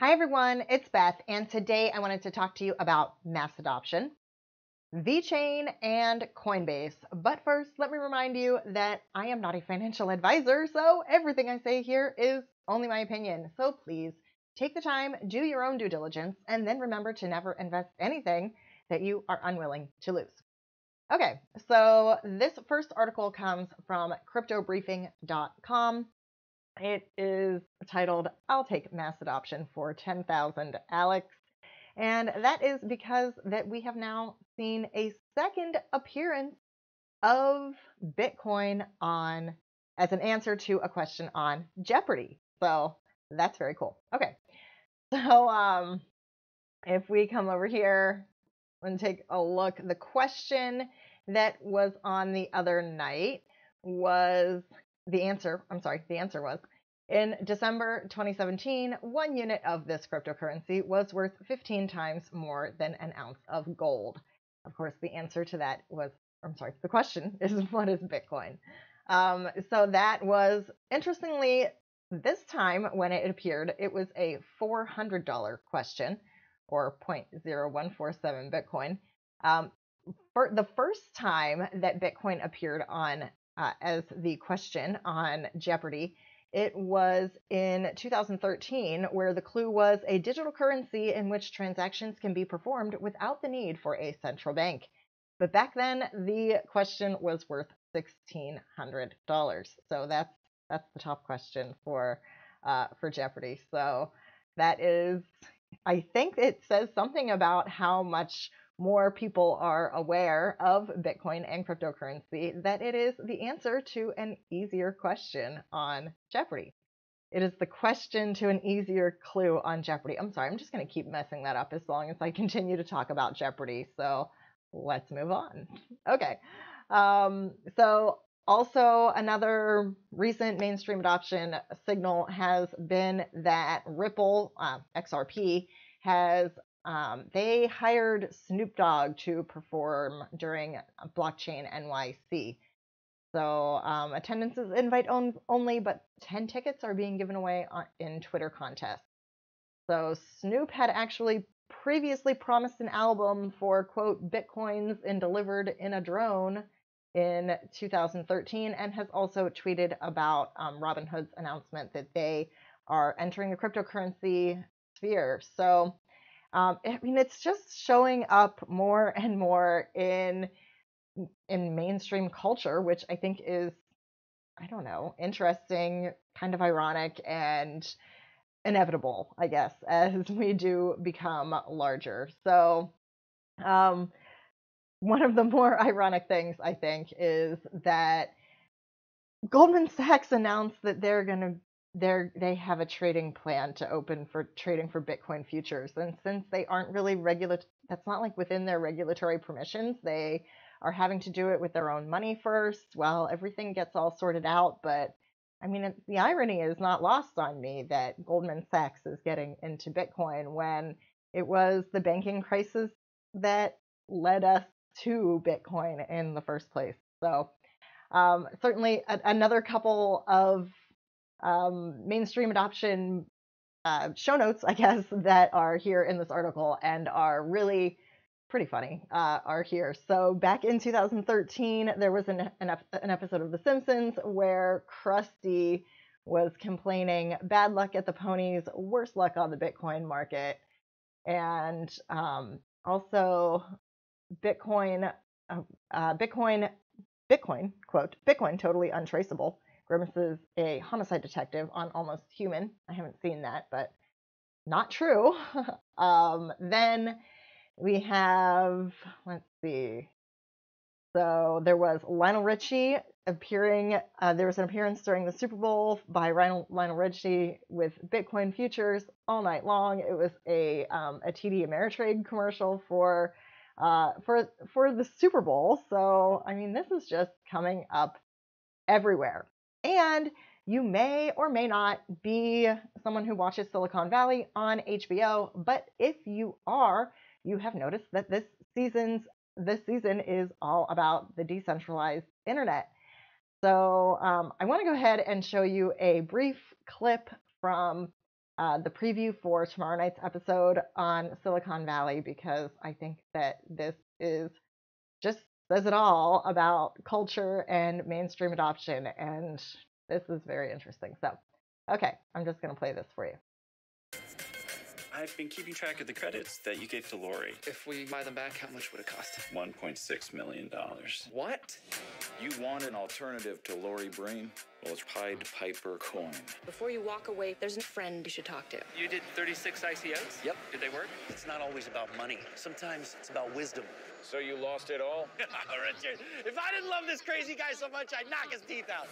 Hi everyone, it's Beth, and today I wanted to talk to you about mass adoption, VeChain, and Coinbase. But first, let me remind you that I am not a financial advisor, so everything I say here is only my opinion. So please take the time, do your own due diligence, and then remember to never invest anything that you are unwilling to lose. Okay, so this first article comes from cryptobriefing.com. It is titled, I'll Take Mass Adoption for 10,000 Alex. And that is because that we have now seen a second appearance of Bitcoin on as an answer to a question on Jeopardy. So that's very cool. Okay. So if we come over here and take a look, the question that was on the other night was the answer was, in December 2017, 1 unit of this cryptocurrency was worth 15 times more than an ounce of gold. Of course, the answer to that was, the question is, what is Bitcoin? So that was, interestingly, this time when it appeared, it was a $400 question, or 0.0147 Bitcoin. For the first time that Bitcoin appeared on as the question on Jeopardy, it was in 2013, where the clue was a digital currency in which transactions can be performed without the need for a central bank. But back then, the question was worth $1,600. So that's the top question for Jeopardy. So that is, I think it says something about how much more people are aware of Bitcoin and cryptocurrency, that it is the answer to an easier question on Jeopardy. It is the question to an easier clue on Jeopardy. I'm sorry, I'm just going to keep messing that up as long as I continue to talk about Jeopardy. So let's move on. Okay. So also another recent mainstream adoption signal has been that Ripple, XRP, has they hired Snoop Dogg to perform during Blockchain NYC. So attendance is invite only, but 10 tickets are being given away in Twitter contests. So Snoop had actually previously promised an album for, quote, Bitcoins and delivered in a drone in 2013, and has also tweeted about Robinhood's announcement that they are entering the cryptocurrency sphere. So I mean, it's just showing up more and more in mainstream culture, which I think is, I don't know, interesting, kind of ironic, and inevitable, I guess, as we do become larger. So one of the more ironic things, I think, is that Goldman Sachs announced that they have a trading plan to open for trading for Bitcoin futures. And since they aren't really that's not like within their regulatory permissions, they are having to do it with their own money first while everything gets all sorted out. But I mean, the irony is not lost on me that Goldman Sachs is getting into Bitcoin when it was the banking crisis that led us to Bitcoin in the first place. So certainly another couple of mainstream adoption show notes, I guess, that are here in this article and are really pretty funny are here. So back in 2013, there was an episode of The Simpsons where Krusty was complaining, bad luck at the ponies, worse luck on the Bitcoin market. And also Bitcoin, quote, Bitcoin totally untraceable. Grimace's a homicide detective on Almost Human. I haven't seen that, but not true. Then we have, let's see. So there was Lionel Richie appearing. There was an appearance during the Super Bowl by Lionel Richie with Bitcoin futures all night long. It was a TD Ameritrade commercial for the Super Bowl. So I mean, this is just coming up everywhere. And you may or may not be someone who watches Silicon Valley on HBO, but if you are, you have noticed that this season is all about the decentralized internet. So I want to go ahead and show you a brief clip from the preview for tomorrow night's episode on Silicon Valley, because I think that this is just says it all about culture and mainstream adoption, and this is very interesting. So, okay, I'm just going to play this for you. I've been keeping track of the credits that you gave to Lori. If we buy them back, how much would it cost? $1.6 million. What? You want an alternative to Lori Breen? Well, it's Pied Piper Coin. Before you walk away, there's a friend you should talk to. You did 36 ICOs? Yep. Did they work? It's not always about money. Sometimes it's about wisdom. So you lost it all? Richard, if I didn't love this crazy guy so much, I'd knock his teeth out.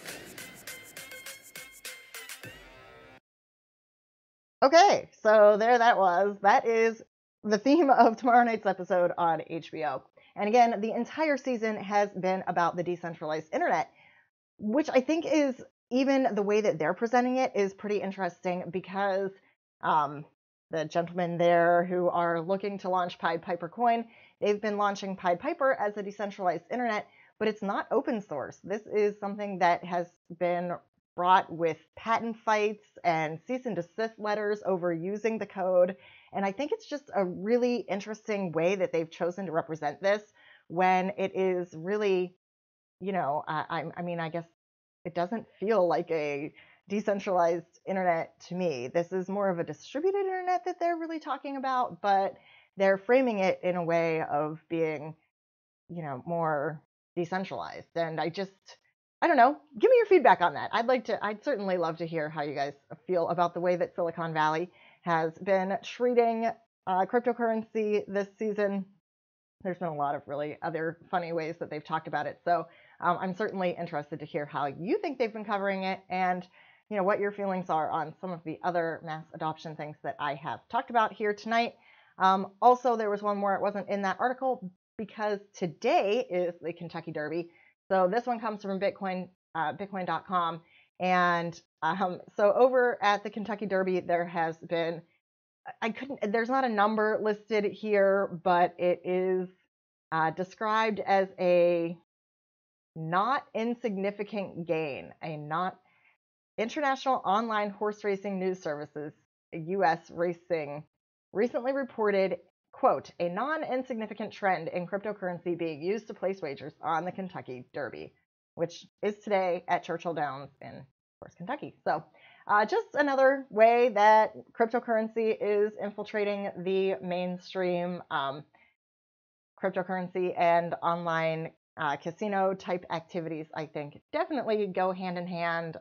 Okay, so there that was. That is the theme of tomorrow night's episode on HBO. And again, the entire season has been about the decentralized internet, which I think is, even the way that they're presenting it is pretty interesting, because the gentlemen there who are looking to launch Pied Piper Coin, they've been launching Pied Piper as a decentralized internet, but it's not open source. This is something that has been brought with patent fights and cease and desist letters over using the code. And I think it's just a really interesting way that they've chosen to represent this, when it is really, you know, I mean, I guess it doesn't feel like a decentralized internet to me. This is more of a distributed internet that they're really talking about, but they're framing it in a way of being, you know, more decentralized. And I don't know, give me your feedback on that. I'd certainly love to hear how you guys feel about the way that Silicon Valley has been treating cryptocurrency this season. There's been a lot of really other funny ways that they've talked about it. So I'm certainly interested to hear how you think they've been covering it, and you know what your feelings are on some of the other mass adoption things that I have talked about here tonight. Also, there was one more. It wasn't in that article, because today is the Kentucky Derby. So this one comes from Bitcoin.com. And so over at the Kentucky Derby, there has been, there's not a number listed here, but it is described as a not insignificant gain, International Online Horse Racing News Services, U.S. Racing, recently reported, quote, a non-insignificant trend in cryptocurrency being used to place wagers on the Kentucky Derby, which is today at Churchill Downs in, of course, Kentucky. So just another way that cryptocurrency is infiltrating the mainstream cryptocurrency and online casino type activities. I think definitely go hand in hand.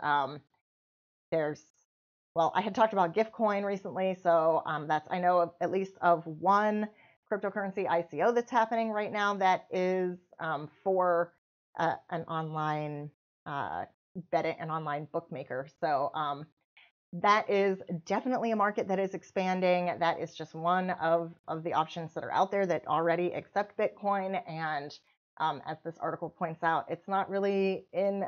Well, I had talked about Giftcoin recently, so I know of, at least of one cryptocurrency ICO that's happening right now that is for an online betting, an online bookmaker. So that is definitely a market that is expanding. That is just one of the options that are out there that already accept Bitcoin. And as this article points out, it's not really in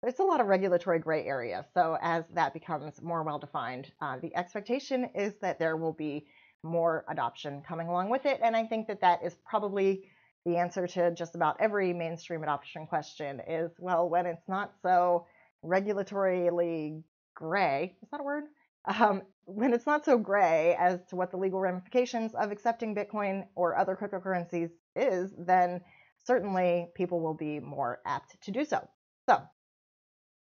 there's a lot of regulatory gray area. So as that becomes more well-defined, the expectation is that there will be more adoption coming along with it. And I think that that is probably the answer to just about every mainstream adoption question is, well, when it's not so regulatorily gray, is that a word? When it's not so gray as to what the legal ramifications of accepting Bitcoin or other cryptocurrencies is, then certainly people will be more apt to do so. So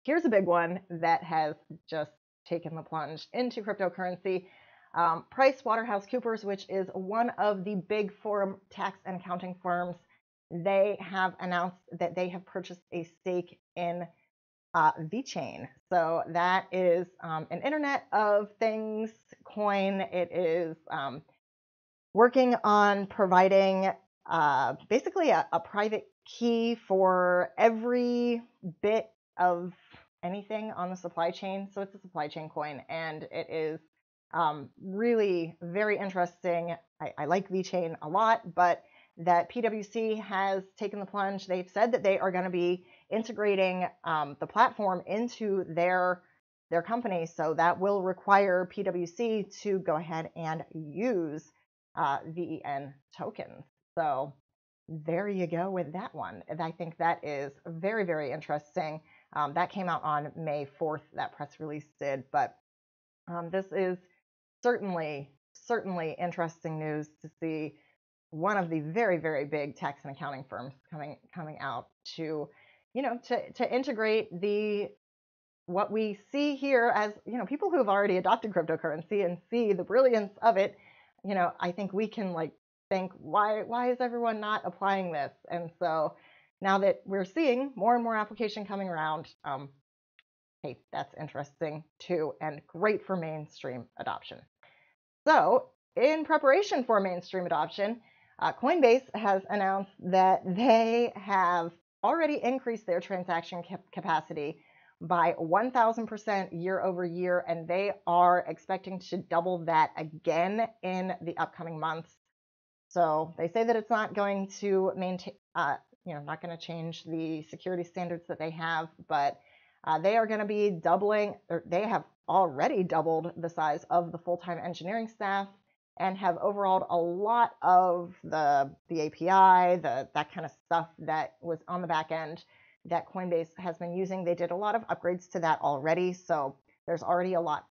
here's a big one that has just taken the plunge into cryptocurrency. PricewaterhouseCoopers, which is one of the big foreign tax and accounting firms, they have announced that they have purchased a stake in VeChain. So that is an Internet of Things coin. It is working on providing basically a private key for every bit of anything on the supply chain. So it's a supply chain coin, and it is really very interesting. I like VeChain a lot, but that PwC has taken the plunge. They've said that they are going to be integrating the platform into their company. So that will require PwC to go ahead and use VEN tokens. So there you go with that one. And I think that is very, very interesting. That came out on May 4th, that press release did. But This is certainly interesting news to see one of the very, very big tax and accounting firms coming out to, to integrate what we see here as, people who have already adopted cryptocurrency and see the brilliance of it. I think we can think, why is everyone not applying this? And so now that we're seeing more and more application coming around, hey, that's interesting too, and great for mainstream adoption. So in preparation for mainstream adoption, Coinbase has announced that they have already increased their transaction capacity by 1,000% year over year, and they are expecting to double that again in the upcoming months. So they say that it's not going to maintain, not going to change the security standards that they have, but they are going to be doubling, or they have already doubled the size of the full-time engineering staff and have overhauled a lot of the API, that kind of stuff that was on the back end that Coinbase has been using. They did a lot of upgrades to that already, so there's already a lot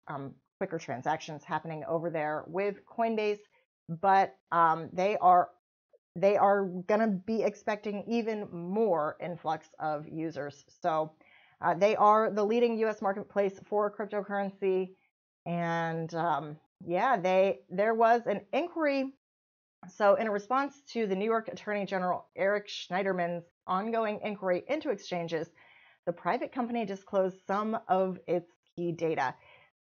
quicker transactions happening over there with Coinbase, but they are going to be expecting even more influx of users. So they are the leading U.S. marketplace for cryptocurrency, and there was an inquiry. So in a response to the New York Attorney General Eric Schneiderman's ongoing inquiry into exchanges, the private company disclosed some of its key data,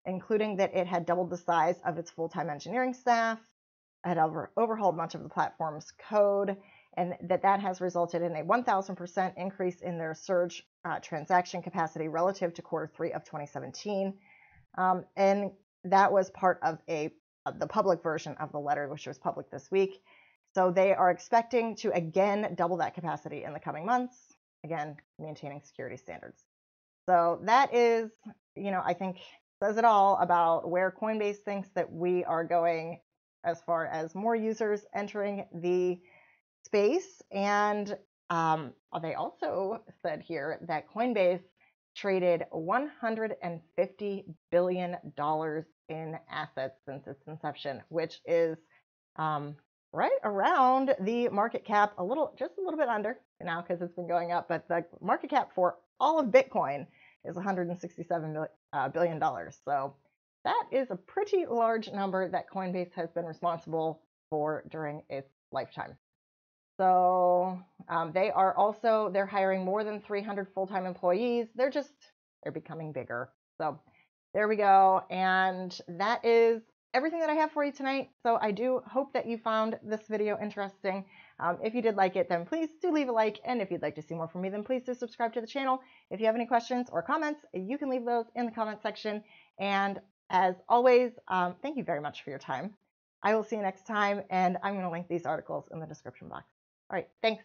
including that it had doubled the size of its full-time engineering staff, had overhauled much of the platform's code, and that has resulted in a 1,000% increase in their surge transaction capacity relative to Q3 of 2017. And that was part of the public version of the letter, which was public this week. So they are expecting to again double that capacity in the coming months, again, maintaining security standards. So that is, I think says it all about where Coinbase thinks that we are going as far as more users entering the space. And they also said here that Coinbase traded $150 billion in assets since its inception, which is right around the market cap, just a little bit under now because it's been going up, but the market cap for all of Bitcoin is $167 billion. So that is a pretty large number that Coinbase has been responsible for during its lifetime. So they're hiring more than 300 full-time employees. They're becoming bigger. So there we go. And that is everything that I have for you tonight. So I do hope that you found this video interesting. If you did like it, then please do leave a like. And if you'd like to see more from me, then please do subscribe to the channel. If you have any questions or comments, you can leave those in the comment section. And as always, thank you very much for your time. I will see you next time, and I'm going to link these articles in the description box. All right, thanks.